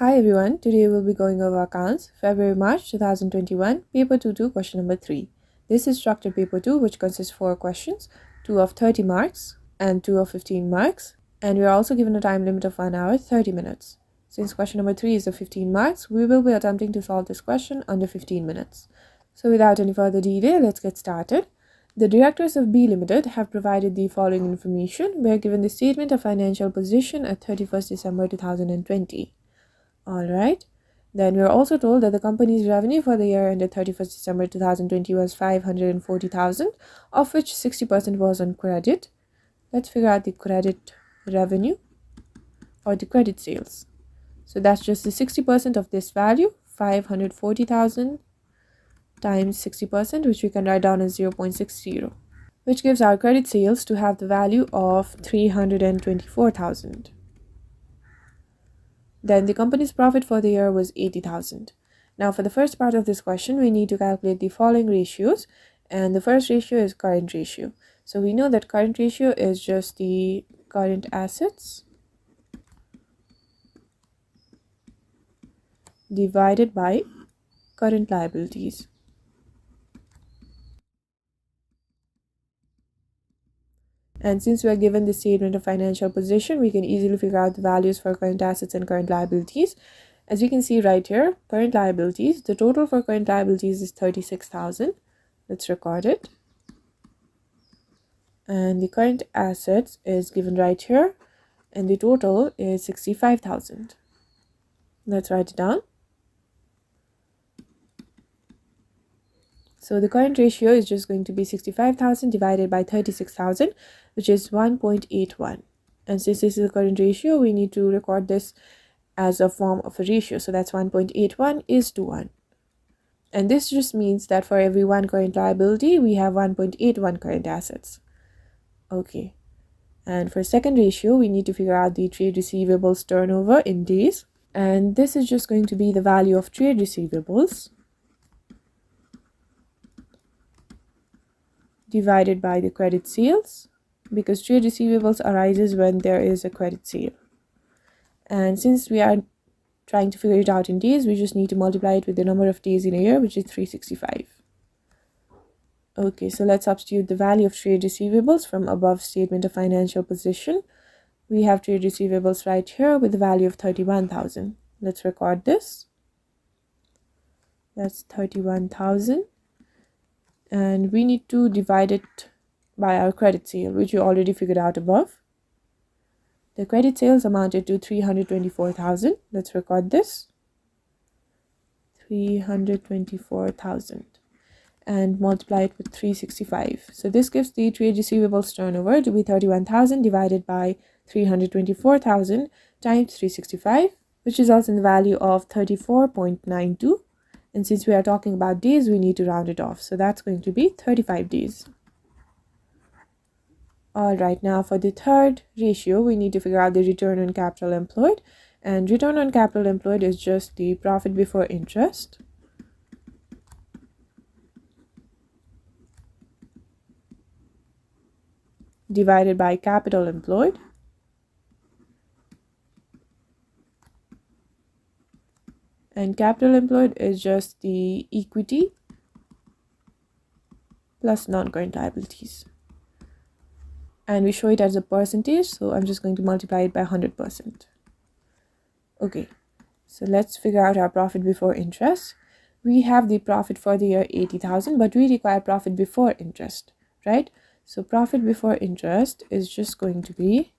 Hi everyone, today we'll be going over accounts, February-March 2021, paper 2-2, question number 3. This is structured paper 2, which consists of 4 questions, 2 of 30 marks and 2 of 15 marks, and we are also given a time limit of 1 hour, 30 minutes. Since question number 3 is of 15 marks, we will be attempting to solve this question under 15 minutes. So without any further delay, let's get started. The directors of B Limited have provided the following information. We are given the statement of financial position at 31st December 2020. Alright, then we're also told that the company's revenue for the year ended 31st December 2020 was 540,000, of which 60% was on credit. Let's figure out the credit revenue or the credit sales. So that's just the 60% of this value, 540,000 times 60%, which we can write down as 0.60, which gives our credit sales to have the value of 324,000. Then the company's profit for the year was 80,000. Now for the first part of this question, we need to calculate the following ratios, and the first ratio is current ratio. So we know that current ratio is just the current assets divided by current liabilities. And since we are given the statement of financial position, we can easily figure out the values for current assets and current liabilities. As you can see right here, current liabilities, the total for current liabilities is 36,000. Let's record it. And the current assets is given right here, and the total is 65,000. Let's write it down. So the current ratio is just going to be 65,000 divided by 36,000, which is 1.81. And since this is the current ratio, we need to record this as a form of a ratio. So that's 1.81 is to 1. And this just means that for every one current liability, we have 1.81 current assets. Okay. And for second ratio, we need to figure out the trade receivables turnover in days. And this is just going to be the value of trade receivables divided by the credit sales, because trade receivables arises when there is a credit sale. And since we are trying to figure it out in days, we just need to multiply it with the number of days in a year, which is 365. Okay, so let's substitute the value of trade receivables from above statement of financial position. We have trade receivables right here with the value of 31,000. Let's record this. That's 31,000. And we need to divide it by our credit sale, which you already figured out above. The credit sales amounted to 324,000. Let's record this. 324,000. And multiply it with 365. So this gives the trade receivables turnover to be 31,000 divided by 324,000 times 365, which results in the value of 34.92. And since we are talking about days, we need to round it off. So that's going to be 35 days. All right, now for the third ratio, we need to figure out the return on capital employed. And return on capital employed is just the profit before interest divided by capital employed. And capital employed is just the equity plus non-current liabilities. And we show it as a percentage, so I'm just going to multiply it by 100%. Okay, so let's figure out our profit before interest. We have the profit for the year 80,000, but we require profit before interest, right? So profit before interest is just going to be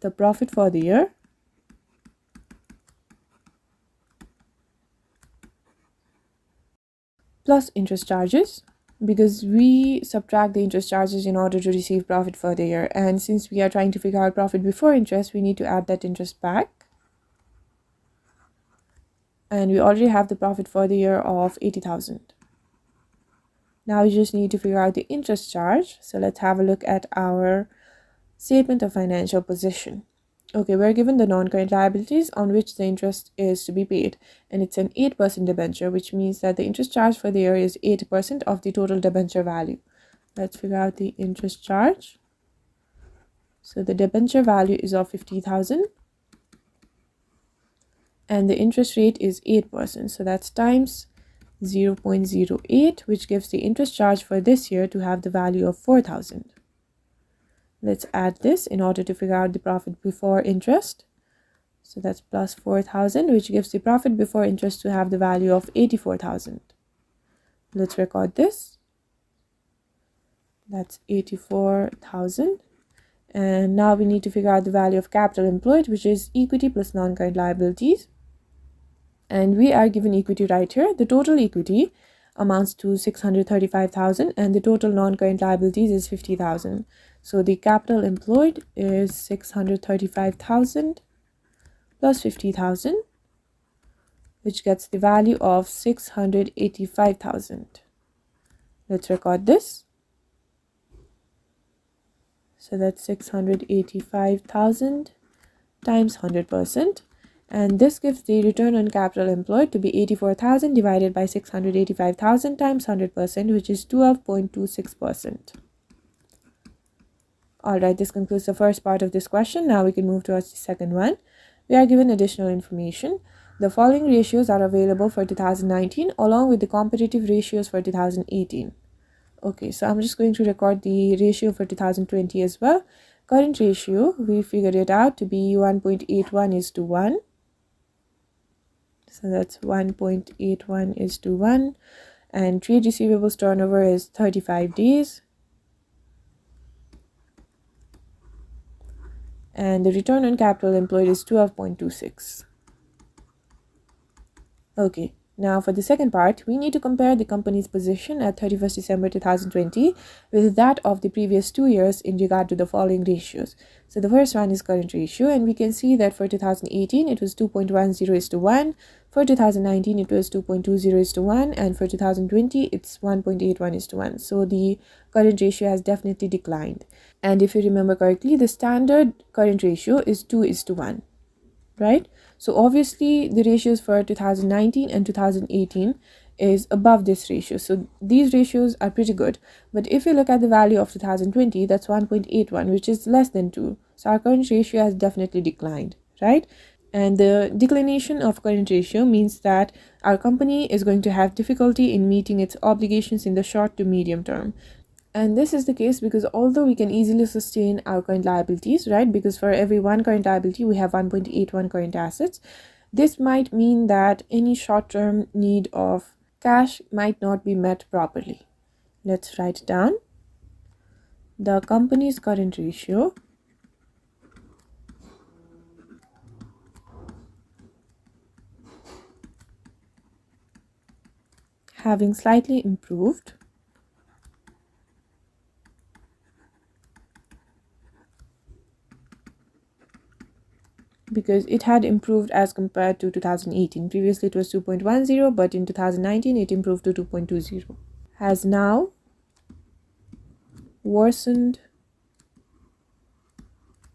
the profit for the year plus interest charges, because we subtract the interest charges in order to receive profit for the year. And since we are trying to figure out profit before interest, we need to add that interest back. And we already have the profit for the year of 80,000. Now we just need to figure out the interest charge. So let's have a look at our statement of financial position. Okay, we're given the non-current liabilities on which the interest is to be paid, and it's an 8% debenture, which means that the interest charge for the year is 8% of the total debenture value. Let's figure out the interest charge. So the debenture value is of 50,000, and the interest rate is 8%. So that's times 0.08, which gives the interest charge for this year to have the value of 4,000. Let's add this in order to figure out the profit before interest. So that's plus 4,000, which gives the profit before interest to have the value of 84,000. Let's record this. That's 84,000. And now we need to figure out the value of capital employed, which is equity plus non-current liabilities. And we are given equity right here. The total equity amounts to 635,000 and the total non-current liabilities is 50,000. So the capital employed is 635,000 plus 50,000, which gets the value of 685,000. Let's record this. So that's 685,000 times 100%. And this gives the return on capital employed to be 84,000 divided by 685,000 times 100%, which is 12.26%. Alright, this concludes the first part of this question. Now we can move towards the second one. We are given additional information. The following ratios are available for 2019 along with the competitive ratios for 2018. Okay, so I'm just going to record the ratio for 2020 as well. Current ratio, we figured it out to be 1.81 is to 1. So that's 1.81 is to 1. And trade receivables turnover is 35 days. And the return on capital employed is 12.26. Okay, now for the second part, we need to compare the company's position at 31st December 2020 with that of the previous 2 years in regard to the following ratios. So the first one is current ratio, and we can see that for 2018 it was 2.10 is to 1, for 2019 it was 2.20 is to 1, and for 2020 it's 1.81 is to 1. So the current ratio has definitely declined. And if you remember correctly, the standard current ratio is 2 is to 1, right? So obviously the ratios for 2019 and 2018 is above this ratio. So these ratios are pretty good. But if you look at the value of 2020, that's 1.81, which is less than 2. So our current ratio has definitely declined, right? And the declination of current ratio means that our company is going to have difficulty in meeting its obligations in the short to medium term. And this is the case because although we can easily sustain our current liabilities, right? Because for every one current liability, we have 1.81 current assets. This might mean that any short-term need of cash might not be met properly. Let's write it down. The company's current ratio having slightly improved because it had improved as compared to 2018. Previously it was 2.10, but in 2019 it improved to 2.20. Has now worsened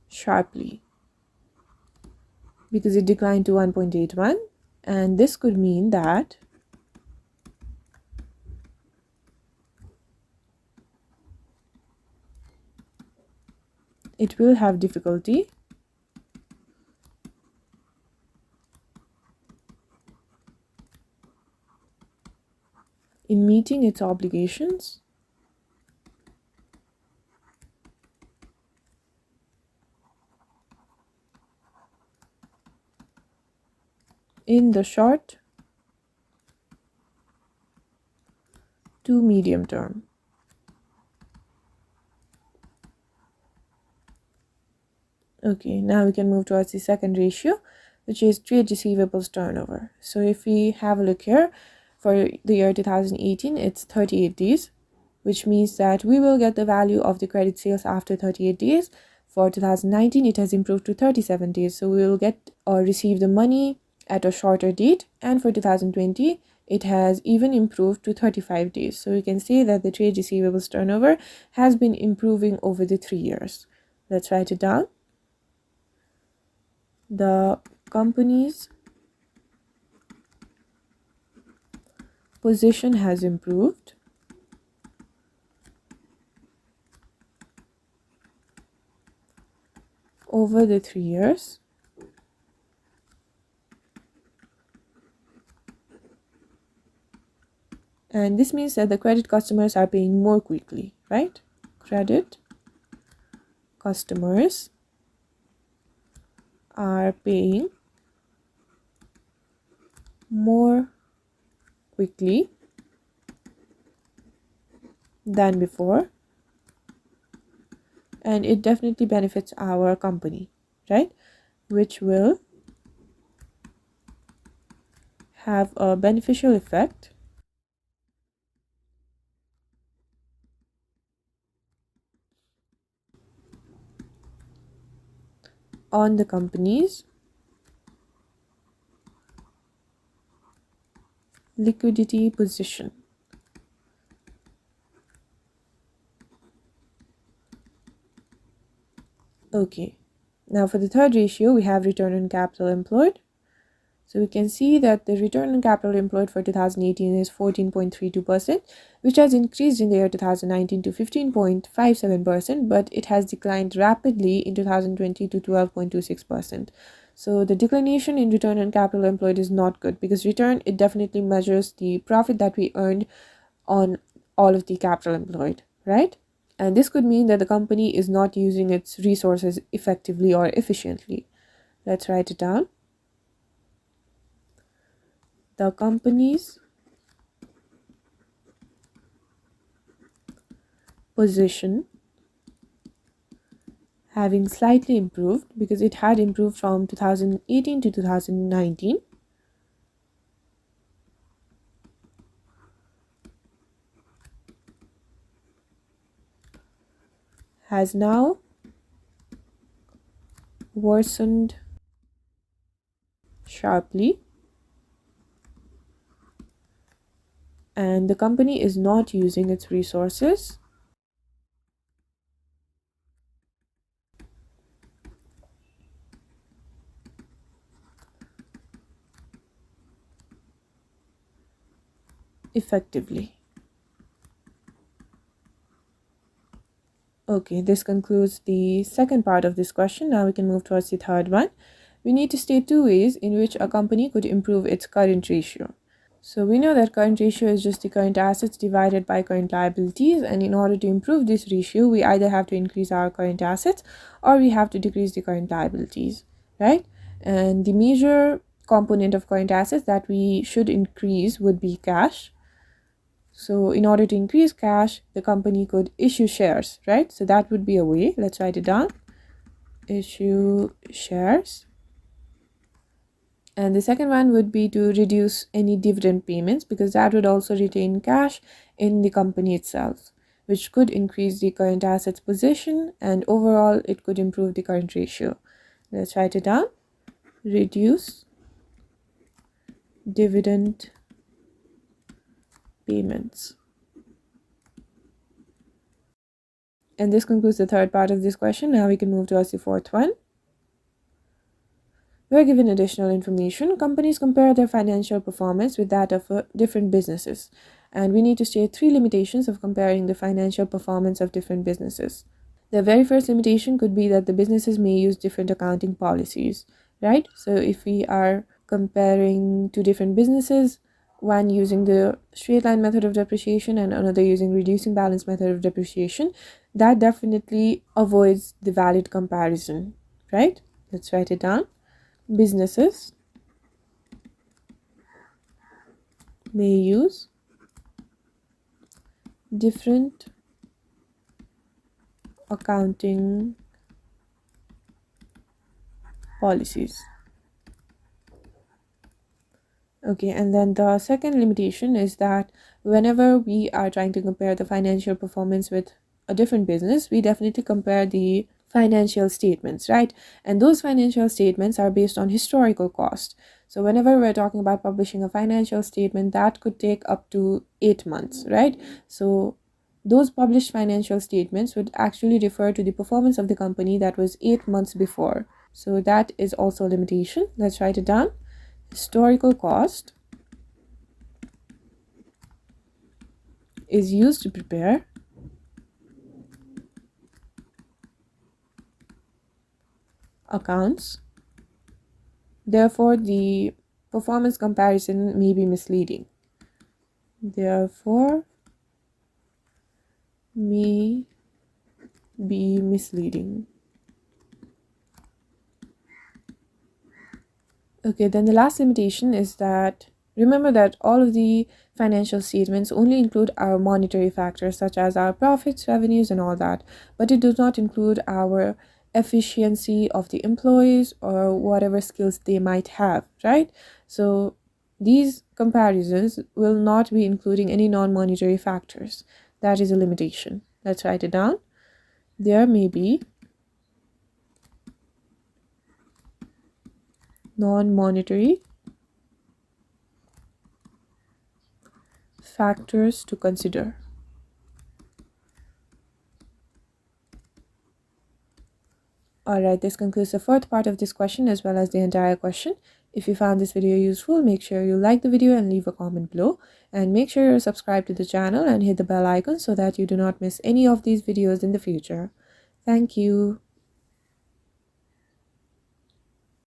sharply because it declined to 1.81, and this could mean that it will have difficulty in meeting its obligations in the short to medium term. Okay, now we can move towards the second ratio, which is trade receivables turnover. So if we have a look here, for the year 2018, it's 38 days, which means that we will get the value of the credit sales after 38 days. For 2019, it has improved to 37 days. So we will get or receive the money at a shorter date. And for 2020, it has even improved to 35 days. So we can say that the trade receivables turnover has been improving over the 3 years. Let's write it down. The company's position has improved over the 3 years And this means that the credit customers are paying more quickly, right? Credit customers are paying more quickly than before, and it definitely benefits our company, right? Which will have a beneficial effect on the company's liquidity position. Okay, now for the third ratio, we have return on capital employed. So we can see that the return on capital employed for 2018 is 14.32%, which has increased in the year 2019 to 15.57%, but it has declined rapidly in 2020 to 12.26%. So the declination in return on capital employed is not good, because return, it definitely measures the profit that we earned on all of the capital employed, right? And this could mean that the company is not using its resources effectively or efficiently. Let's write it down. The company's position having slightly improved, because it had improved from 2018 to 2019, has now worsened sharply, and the company is not using its resources effectively. Okay, this concludes the second part of this question. Now we can move towards the third one. We need to state two ways in which a company could improve its current ratio. So we know that current ratio is just the current assets divided by current liabilities, and in order to improve this ratio, we either have to increase our current assets or we have to decrease the current liabilities, right? And the major component of current assets that we should increase would be cash. So in order to increase cash, the company could issue shares, right? So that would be a way. Let's write it down. Issue shares. And the second one would be to reduce any dividend payments, because that would also retain cash in the company itself, which could increase the current assets position, and overall it could improve the current ratio. Let's write it down. Reduce dividend payments. And this concludes the third part of this question. Now we can move towards the fourth one. We're given additional information. Companies compare their financial performance with that of different businesses. And we need to state three limitations of comparing the financial performance of different businesses. The very first limitation could be that the businesses may use different accounting policies, right? So if we are comparing two different businesses, one using the straight line method of depreciation and another using reducing balance method of depreciation, that definitely avoids the valid comparison, right? Let's write it down. Businesses may use different accounting policies. Okay, and then the second limitation is that whenever we are trying to compare the financial performance with a different business, we definitely compare the financial statements, right? And those financial statements are based on historical cost. So whenever we're talking about publishing a financial statement, that could take up to 8 months, right? So those published financial statements would actually refer to the performance of the company that was 8 months before. So that is also a limitation. Let's write it down. Historical cost is used to prepare accounts. Therefore, the performance comparison may be misleading. therefore may be misleading. Okay, then the last limitation is that remember that all of the financial statements only include our monetary factors such as our profits, revenues, and all that, but it does not include our efficiency of the employees or whatever skills they might have, right? So these comparisons will not be including any non-monetary factors. That is a limitation. Let's write it down. There may be non-monetary factors to consider. Alright, this concludes the fourth part of this question as well as the entire question. If you found this video useful, make sure you like the video and leave a comment below. And make sure you're subscribed to the channel and hit the bell icon so that you do not miss any of these videos in the future. Thank you.